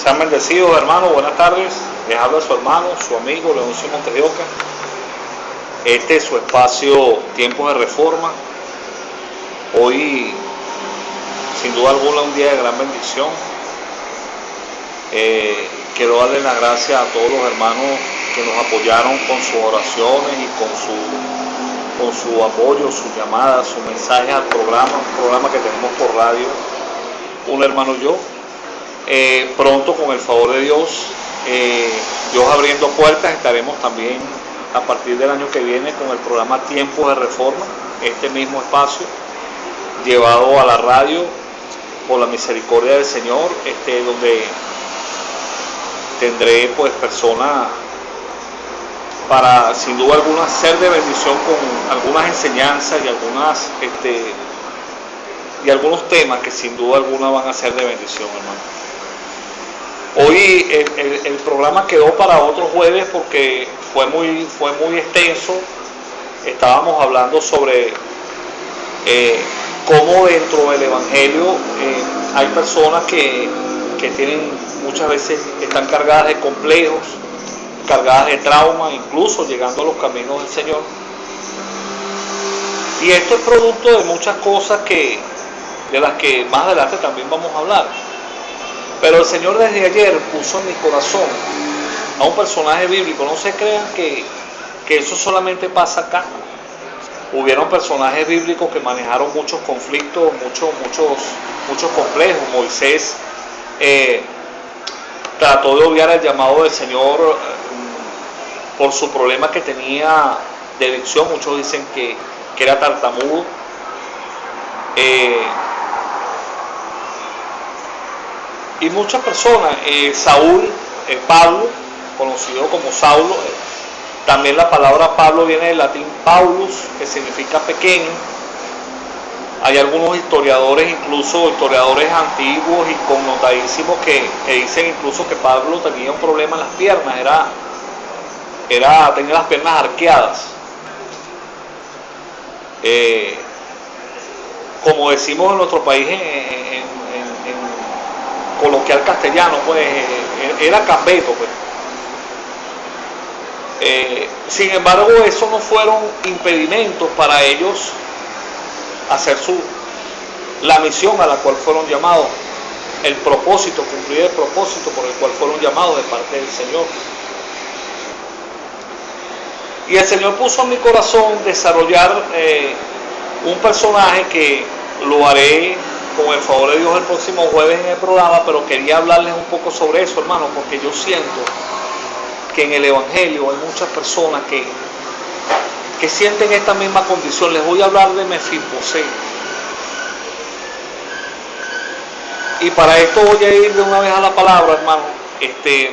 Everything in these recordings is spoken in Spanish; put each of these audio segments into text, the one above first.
Sean bendecidos, hermanos, buenas tardes. Les habla su hermano, su amigo Leoncio Montes de Oca. Este es su espacio Tiempos de Reforma. Hoy, sin duda alguna, un día de gran bendición. Quiero darle las gracias a todos los hermanos que nos apoyaron con sus oraciones y con su apoyo, sus llamadas, sus mensajes al programa, un programa que tenemos por radio, un hermano y yo. Pronto, con el favor de Dios, Dios abriendo puertas, estaremos también a partir del año que viene con el programa Tiempos de Reforma, este mismo espacio llevado a la radio por la misericordia del Señor, donde tendré pues personas para sin duda alguna ser de bendición con algunas enseñanzas y algunos temas que sin duda alguna van a ser de bendición, hermano. Hoy el programa quedó para otro jueves porque fue muy extenso. Estábamos hablando sobre cómo dentro del Evangelio hay personas que tienen, muchas veces están cargadas de complejos, cargadas de trauma, incluso llegando a los caminos del Señor. Y esto es producto de muchas cosas de las que más adelante también vamos a hablar. Pero el Señor desde ayer puso en mi corazón a un personaje bíblico. No se crean que eso solamente pasa acá. Hubieron personajes bíblicos que manejaron muchos conflictos, muchos complejos. Moisés trató de obviar el llamado del Señor por su problema que tenía de dicción. Muchos dicen que era tartamudo. Y muchas personas, Saúl, Pablo, conocido como Saulo, también la palabra Pablo viene del latín Paulus, que significa pequeño. Hay algunos historiadores, incluso historiadores antiguos y connotadísimos, que dicen incluso que Pablo tenía un problema en las piernas, tenía las piernas arqueadas. Como decimos en nuestro país, coloquial castellano, pues era cambeto, pues. Sin embargo, eso no fueron impedimentos para ellos hacer la misión a la cual fueron llamados, cumplir el propósito por el cual fueron llamados de parte del Señor. Y el Señor puso en mi corazón desarrollar un personaje que lo haré con el favor de Dios el próximo jueves en el programa, pero quería hablarles un poco sobre eso, hermano, porque yo siento que en el Evangelio hay muchas personas que sienten esta misma condición. Les voy a hablar de Mefibosé. Y para esto voy a ir de una vez a la palabra, hermano.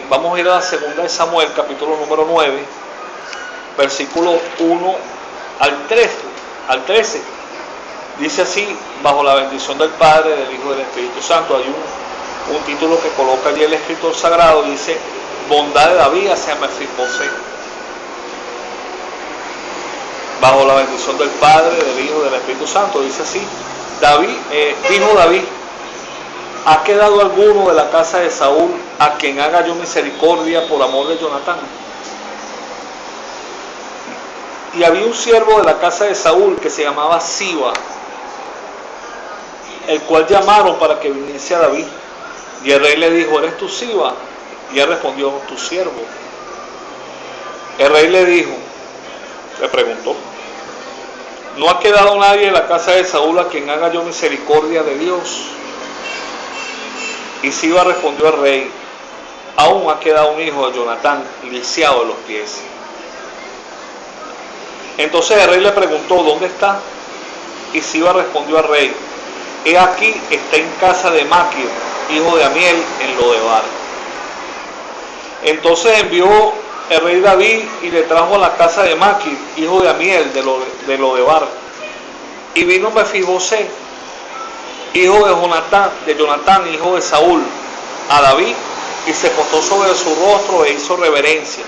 Vamos a ir a la segunda de Samuel, capítulo número 9, versículos 1 al 13. Dice así: bajo la bendición del Padre, del Hijo y del Espíritu Santo. Hay un título que coloca allí el escritor sagrado, dice: bondad de David hacia Mefibosé. Bajo la bendición del Padre, del Hijo y del Espíritu Santo. Dice así: dijo David: ¿ha quedado alguno de la casa de Saúl a quien haga yo misericordia por amor de Jonatán? Y había un siervo de la casa de Saúl que se llamaba Siba, el cual llamaron para que viniese a David. Y el rey le dijo: ¿eres tú Siba? Y él respondió: tu siervo. El rey le preguntó: ¿no ha quedado nadie en la casa de Saúl a quien haga yo misericordia de Dios? Y Siba respondió al rey: aún ha quedado un hijo de Jonatán, lisiado de los pies. Entonces el rey le preguntó: ¿dónde está? Y Siba respondió al rey: he aquí, está en casa de Maquir, hijo de Amiel, en Lodebar. Entonces envió el rey David y le trajo a la casa de Maquir, hijo de Amiel, de Lodebar. Y vino Mefibosé, hijo de Jonatán, hijo de Saúl, a David, y se postó sobre su rostro e hizo reverencia.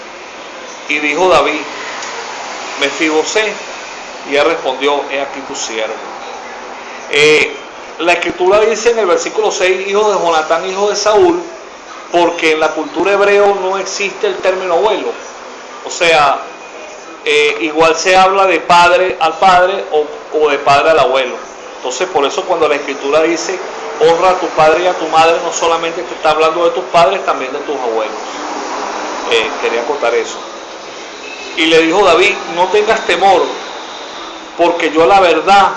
Y dijo David: Mefibosé. Y él respondió: he aquí tu siervo. La escritura dice en el versículo 6: hijo de Jonatán, hijo de Saúl, porque en la cultura hebreo no existe el término abuelo. O sea, igual se habla de padre al padre o de padre al abuelo. Entonces, por eso cuando la Escritura dice honra a tu padre y a tu madre, no solamente te está hablando de tus padres, también de tus abuelos. Quería contar eso. Y le dijo David, no tengas temor, porque yo la verdad,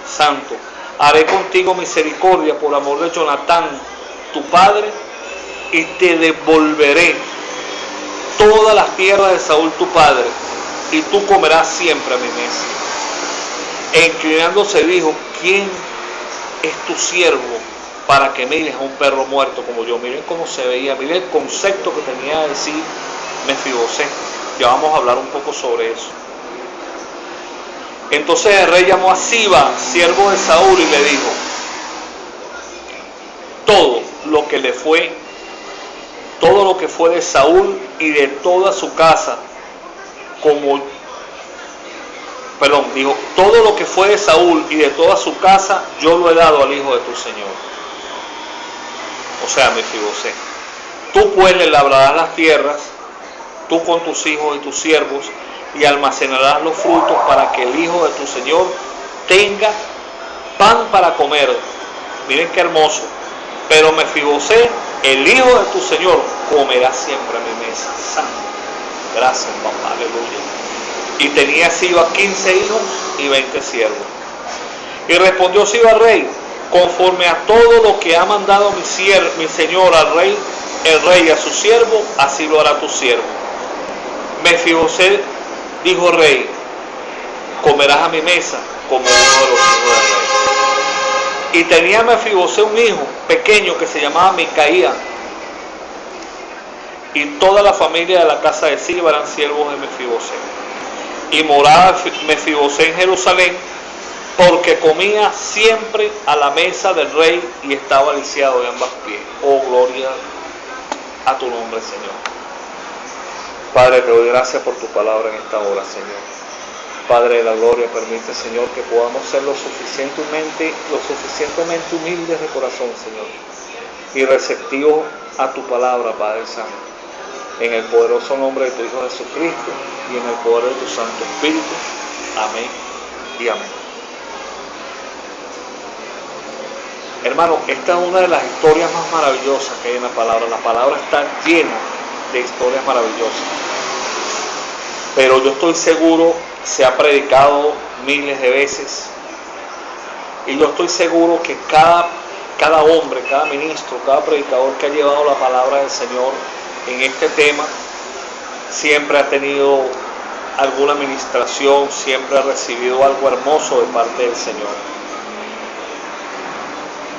santo, haré contigo misericordia por amor de Jonatán, tu padre, y te devolveré todas las tierras de Saúl tu padre, y tú comerás siempre a mi mesa. E inclinándose dijo, ¿quién es tu siervo para que mires a un perro muerto como yo? Miren cómo se veía, miren el concepto que tenía de decir Mefibosé. Ya vamos a hablar un poco sobre eso. Entonces el rey llamó a Siba, siervo de Saúl, y le dijo, todo lo que fue de Saúl y de toda su casa, todo lo que fue de Saúl y de toda su casa, yo lo he dado al hijo de tu señor. O sea, Mefibosé, tú pues le labrarás las tierras, tú con tus hijos y tus siervos, y almacenarás los frutos para que el hijo de tu señor tenga pan para comer. Miren qué hermoso. Pero Mefibosé, el hijo de tu señor, comerá siempre a mi mesa. Santo. Gracias, papá, aleluya. Y tenía Siba 15 hijos y 20 siervos. Y respondió Siba al rey, conforme a todo lo que ha mandado mi señor al rey, el rey a su siervo, así lo hará tu siervo. Mefibosé dijo al rey, comerás a mi mesa como uno de los hijos del rey. Y tenía Mefibosé un hijo pequeño que se llamaba Micaía. Y toda la familia de la casa de Siba eran siervos de Mefibosé. Y moraba Mefibosé en Jerusalén, porque comía siempre a la mesa del rey y estaba lisiado de ambos pies. Oh, gloria a tu nombre, Señor. Padre, te doy gracias por tu palabra en esta hora, Señor. Padre de la gloria, permite, Señor, que podamos ser lo suficientemente humildes de corazón, Señor, y receptivos a tu palabra, Padre Santo, en el poderoso nombre de tu Hijo Jesucristo y en el poder de tu Santo Espíritu. Amén y amén. Hermano, esta es una de las historias más maravillosas que hay en la palabra. La palabra está llena de historias maravillosas. Pero yo estoy seguro, se ha predicado miles de veces, y yo estoy seguro que cada hombre, cada ministro, cada predicador que ha llevado la palabra del Señor en este tema, siempre ha tenido alguna administración, siempre ha recibido algo hermoso de parte del Señor.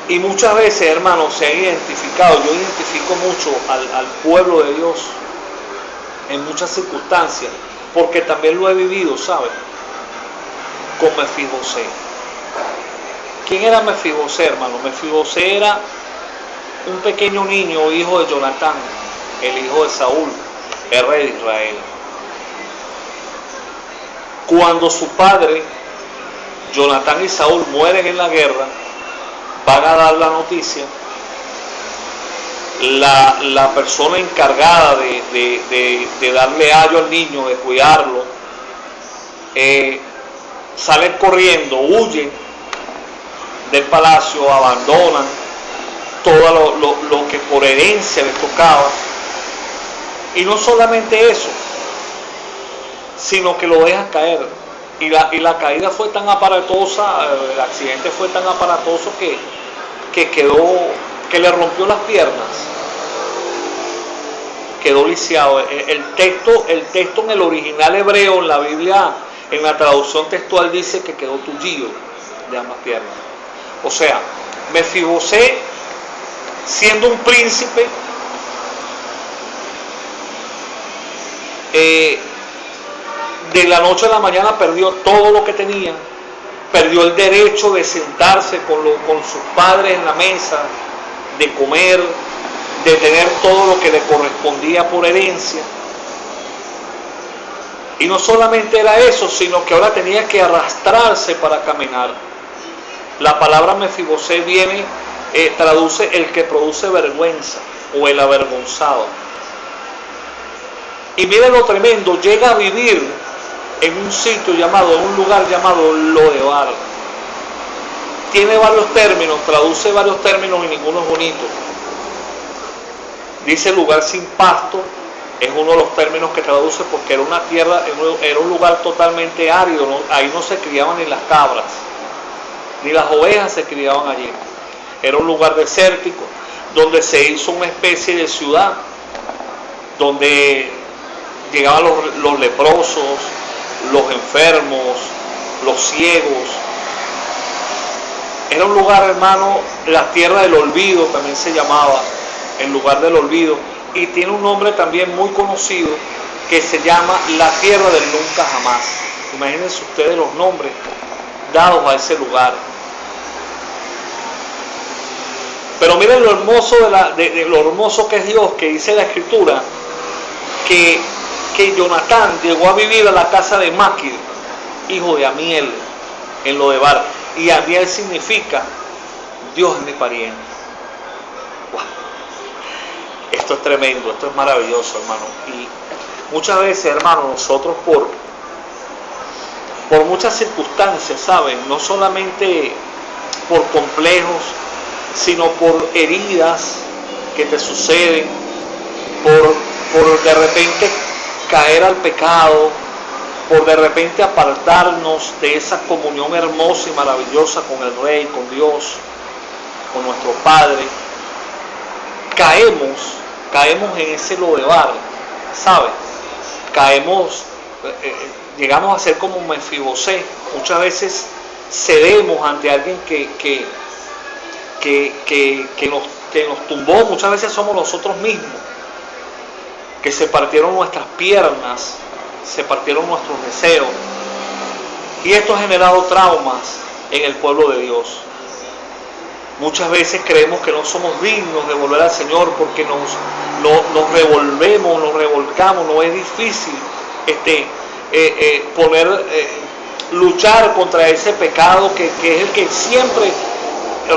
Y muchas veces, hermanos, se han identificado, yo identifico mucho al pueblo de Dios en muchas circunstancias, porque también lo he vivido, ¿saben? Con Mefibosé. ¿Quién era Mefibosé, hermano? Mefibosé era un pequeño niño, hijo de Jonatán, el hijo de Saúl, el rey de Israel. Cuando su padre, Jonatán y Saúl, mueren en la guerra, van a dar la noticia. La persona encargada de darle ayo al niño, de cuidarlo, salen corriendo, huyen del palacio, abandonan todo lo que por herencia les tocaba. Y no solamente eso, sino que lo dejan caer. Y la caída fue tan aparatosa, el accidente fue tan aparatoso que le rompió las piernas. Quedó lisiado. El texto en el original hebreo, en la Biblia, en la traducción textual, dice que quedó tullido de ambas piernas. O sea, Mefibosé, siendo un príncipe, de la noche a la mañana perdió todo lo que tenía, perdió el derecho de sentarse con sus padres en la mesa, de comer, de tener todo lo que le correspondía por herencia. Y no solamente era eso, sino que ahora tenía que arrastrarse para caminar. La palabra Mefibosé traduce el que produce vergüenza. o el avergonzado. Y miren lo tremendo, llega a vivir en un sitio llamado, en un lugar llamado Lodebar. Tiene varios términos, traduce varios términos y ninguno es bonito. Dice lugar sin pasto, es uno de los términos que traduce porque era una tierra, era un lugar totalmente árido, ¿no? Ahí no se criaban ni las cabras, ni las ovejas se criaban allí. Era un lugar desértico, donde se hizo una especie de ciudad, donde llegaban los leprosos, los enfermos, los ciegos. Era un lugar, hermano, la tierra del olvido también se llamaba, el lugar del olvido, y tiene un nombre también muy conocido que se llama la tierra del nunca jamás. Imagínense ustedes los nombres dados a ese lugar. Pero miren lo hermoso lo hermoso que es Dios, que dice la Escritura que Jonatán llegó a vivir a la casa de Maquir, hijo de Amiel, en Lodebar. Y Amiel significa Dios es mi pariente. Wow. Esto es tremendo, esto es maravilloso, hermano. Y muchas veces, hermano, nosotros por muchas circunstancias, ¿saben? No solamente por complejos, sino por heridas que te suceden, por de repente caer al pecado, por de repente apartarnos de esa comunión hermosa y maravillosa con el Rey, con Dios, con nuestro Padre, caemos en ese Lodebar, ¿sabes? Llegamos a ser como Mefibosé. Muchas veces cedemos ante alguien que nos tumbó. Muchas veces somos nosotros mismos, que se partieron nuestras piernas, se partieron nuestros deseos, y esto ha generado traumas en el pueblo de Dios. Muchas veces creemos que no somos dignos de volver al Señor porque nos revolvemos, nos revolcamos. No es difícil luchar contra ese pecado que es el que siempre.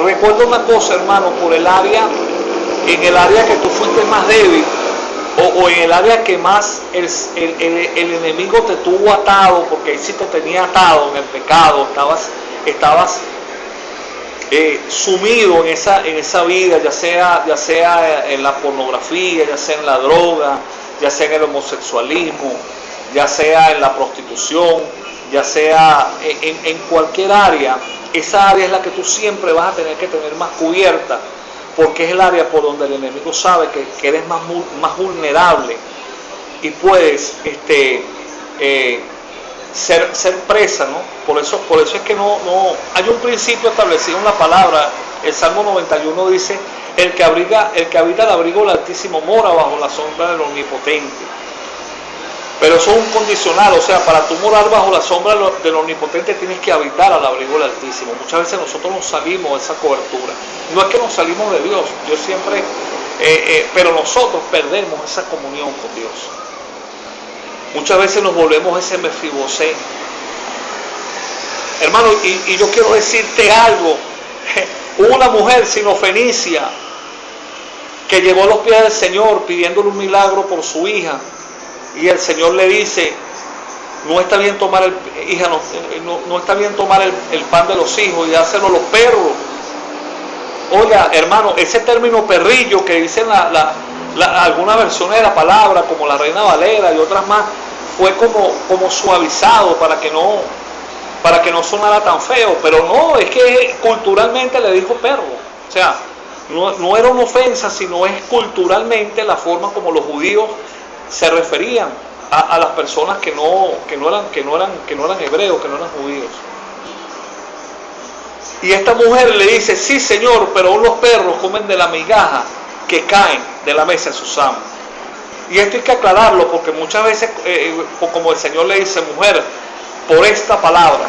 Recuerda una cosa, hermano, en el área que tú fuiste más débil, o en el área que más el enemigo te tuvo atado, porque él sí te tenía atado en el pecado, estabas sumido en esa vida, ya sea en la pornografía, ya sea en la droga, ya sea en el homosexualismo, ya sea en la prostitución, ya sea en cualquier área. Esa área es la que tú siempre vas a tener que tener más cubierta, porque es el área por donde el enemigo sabe que eres más vulnerable y puedes ser presa, ¿no? Por eso es que no hay un principio establecido en la palabra. El Salmo 91 dice: el que habita el abrigo del Altísimo mora bajo la sombra del Omnipotente. Pero eso es un condicional, o sea, para tú morar bajo la sombra del Omnipotente tienes que habitar al abrigo del Altísimo. Muchas veces nosotros nos salimos de esa cobertura. No es que nos salimos de Dios, Dios siempre, pero nosotros perdemos esa comunión con Dios. Muchas veces nos volvemos ese Mefibosé. Hermano, y yo quiero decirte algo. Hubo una mujer sinofenicia que llegó a los pies del Señor pidiéndole un milagro por su hija. Y el Señor le dice: no está bien tomar no está bien tomar el pan de los hijos y dárselo a los perros. Oiga, hermano, ese término perrillo que dicen algunas versiones de la palabra, como la Reina Valera y otras más, fue como suavizado para que no sonara tan feo. Pero no, es que culturalmente le dijo perro. O sea, no era una ofensa, sino es culturalmente la forma como los judíos se referían a las personas que no eran hebreos, que no eran judíos. Y esta mujer le dice: sí, Señor, pero aún los perros comen de la migaja que caen de la mesa de sus amos. Y esto hay que aclararlo, porque muchas veces, como el Señor le dice: mujer, por esta palabra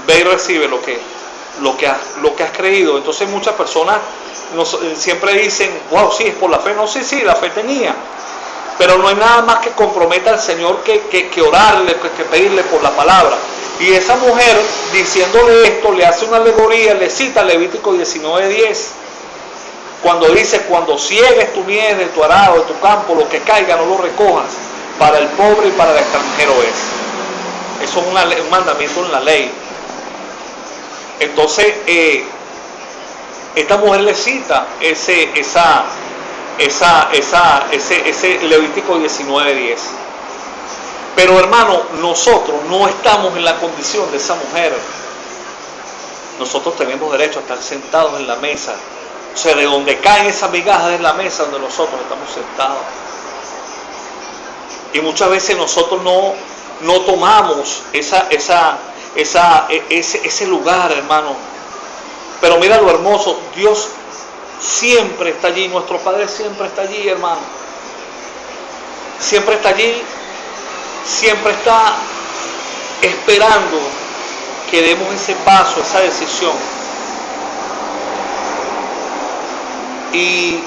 ve y recibe lo que has creído. Entonces muchas personas siempre dicen: wow, sí, es por la fe. No, sí, la fe tenía, pero no hay nada más que comprometa al Señor que orarle, que pedirle por la palabra. Y esa mujer, diciéndole esto, le hace una alegoría, le cita Levítico 19:10. Cuando dice, cuando ciegues tu mies de tu arado, de tu campo, lo que caiga no lo recojas, para el pobre y para el extranjero es. Eso es un mandamiento en la ley. Entonces, esta mujer le cita ese Levítico 19:10. Pero hermano, nosotros no estamos en la condición de esa mujer. Nosotros tenemos derecho a estar sentados en la mesa. O sea, de donde caen esas migajas es la mesa donde nosotros estamos sentados. Y muchas veces nosotros no tomamos ese lugar, hermano. Pero mira lo hermoso, Dios siempre está allí, nuestro Padre siempre está allí, hermano. Siempre está allí, siempre está esperando que demos ese paso, esa decisión. Y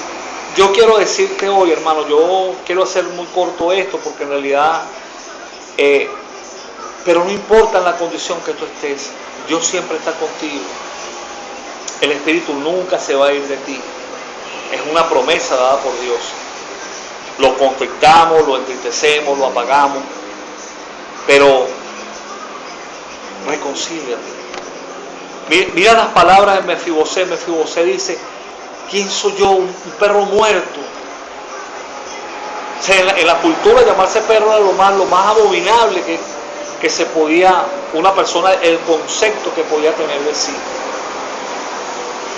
yo quiero decirte hoy, hermano, yo quiero hacer muy corto esto porque en realidad, pero no importa en la condición que tú estés, Dios siempre está contigo. El Espíritu nunca se va a ir de ti. Es una promesa dada por Dios. Lo conflictamos, lo entristecemos, lo apagamos, pero reconcíliate. Mira las palabras de Mefibosé. Mefibosé dice: ¿quién soy yo? Un perro muerto. O sea, en la cultura llamarse perro era lo más abominable que se podía, una persona, el concepto que podía tener de sí.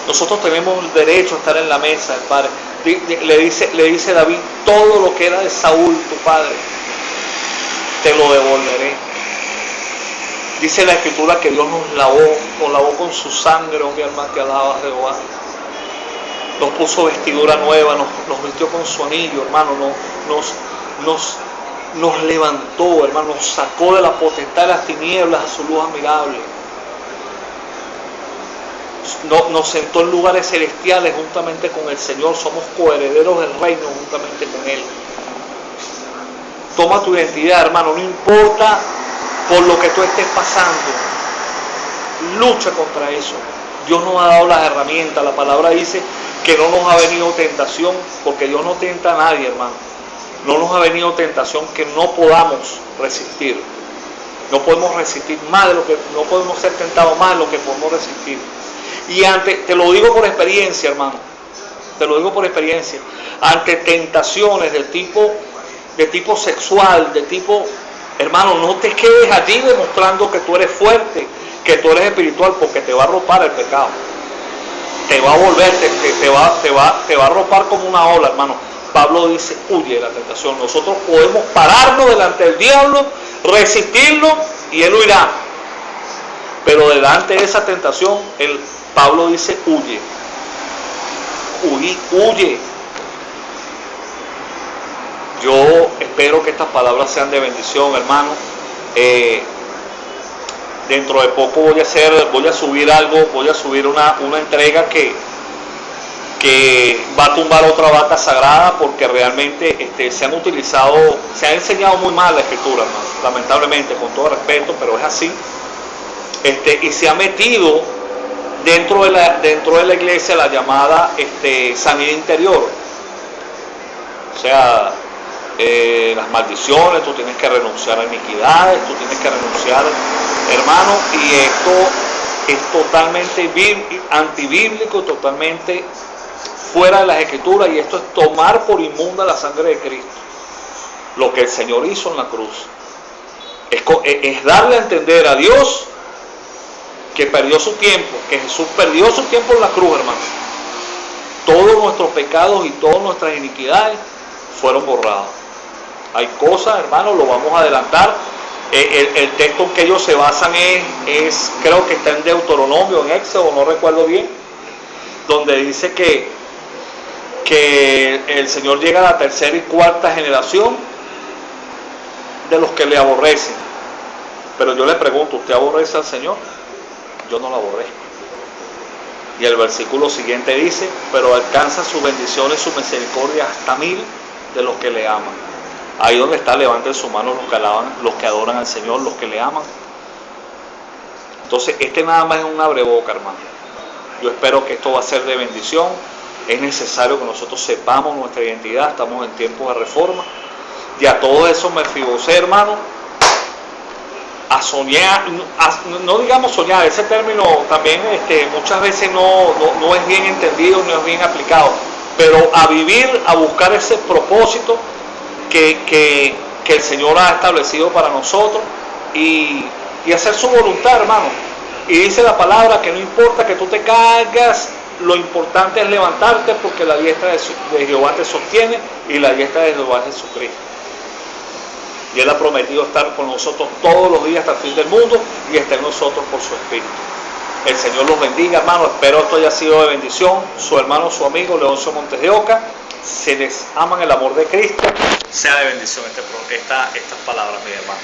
Nosotros tenemos el derecho a estar en la mesa del Padre. Le dice David: todo lo que era de Saúl, tu padre, te lo devolveré. Dice la Escritura que Dios nos lavó con su sangre, oh mi alma, te alaba, Jehová. Nos puso vestidura nueva, nos vistió con su anillo, hermano, nos levantó, hermano, nos sacó de la potestad de las tinieblas a su luz admirable. Nos sentó en lugares celestiales juntamente con el Señor, somos coherederos del reino juntamente con Él. Toma tu identidad, hermano, no importa por lo que tú estés pasando, lucha contra eso. Dios nos ha dado las herramientas. La palabra dice que no nos ha venido tentación, porque Dios no tienta a nadie, hermano. No nos ha venido tentación que no podamos resistir. No podemos resistir más de lo que, no podemos ser tentados más de lo que podemos resistir. Y te lo digo por experiencia, hermano, te lo digo por experiencia, ante tentaciones de tipo sexual, de tipo, hermano, no te quedes allí demostrando que tú eres fuerte, que tú eres espiritual, porque te va a arropar el pecado, te va a volver, te va a arropar como una ola, hermano. Pablo dice: huye de la tentación. Nosotros podemos pararnos delante del diablo, resistirlo y él huirá, pero delante de esa tentación, Pablo dice: huye. Yo espero que estas palabras sean de bendición, hermano. Dentro de poco voy a subir algo, voy a subir una entrega que va a tumbar otra vaca sagrada, porque realmente se ha enseñado muy mal la Escritura, hermano, lamentablemente, con todo respeto, pero es así. Y se ha metido dentro de la iglesia la llamada sanidad interior. O sea, las maldiciones, tú tienes que renunciar a iniquidades, tú tienes que renunciar, hermano, y esto es totalmente antibíblico, totalmente fuera de las Escrituras, y esto es tomar por inmunda la sangre de Cristo, lo que el Señor hizo en la cruz. Es darle a entender a Dios que perdió su tiempo, que Jesús perdió su tiempo en la cruz, hermano. Todos nuestros pecados y todas nuestras iniquidades fueron borrados. Hay cosas, hermano, lo vamos a adelantar. El texto en que ellos se basan es creo que está en Deuteronomio, en Éxodo, no recuerdo bien, donde dice que el Señor llega a la tercera y cuarta generación de los que le aborrecen. Pero yo le pregunto: ¿usted aborrece al Señor? Yo no lo aborrezco. Y el versículo siguiente dice: pero alcanza sus bendiciones, su misericordia hasta 1000 de los que le aman. Ahí donde está, levanten su mano los que adoran al Señor, los que le aman. Entonces, nada más es un abreboca, hermano. Yo espero que esto va a ser de bendición. Es necesario que nosotros sepamos nuestra identidad. Estamos en tiempos de reforma. Y a todo eso Mefiboset, hermano, a soñar, no digamos soñar, ese término también muchas veces no es bien entendido, no es bien aplicado, pero a vivir, a buscar ese propósito que el Señor ha establecido para nosotros y hacer su voluntad, hermano. Y dice la palabra que no importa que tú te caigas, lo importante es levantarte, porque la diestra de Jehová te sostiene y la diestra de Jehová es Jesucristo. Y Él ha prometido estar con nosotros todos los días hasta el fin del mundo y está en nosotros por su Espíritu. El Señor los bendiga, hermano. Espero esto haya sido de bendición. Su hermano, su amigo, Leoncio Montes de Oca. Se les ama en el amor de Cristo. Sea de bendición estas palabras, mi hermano.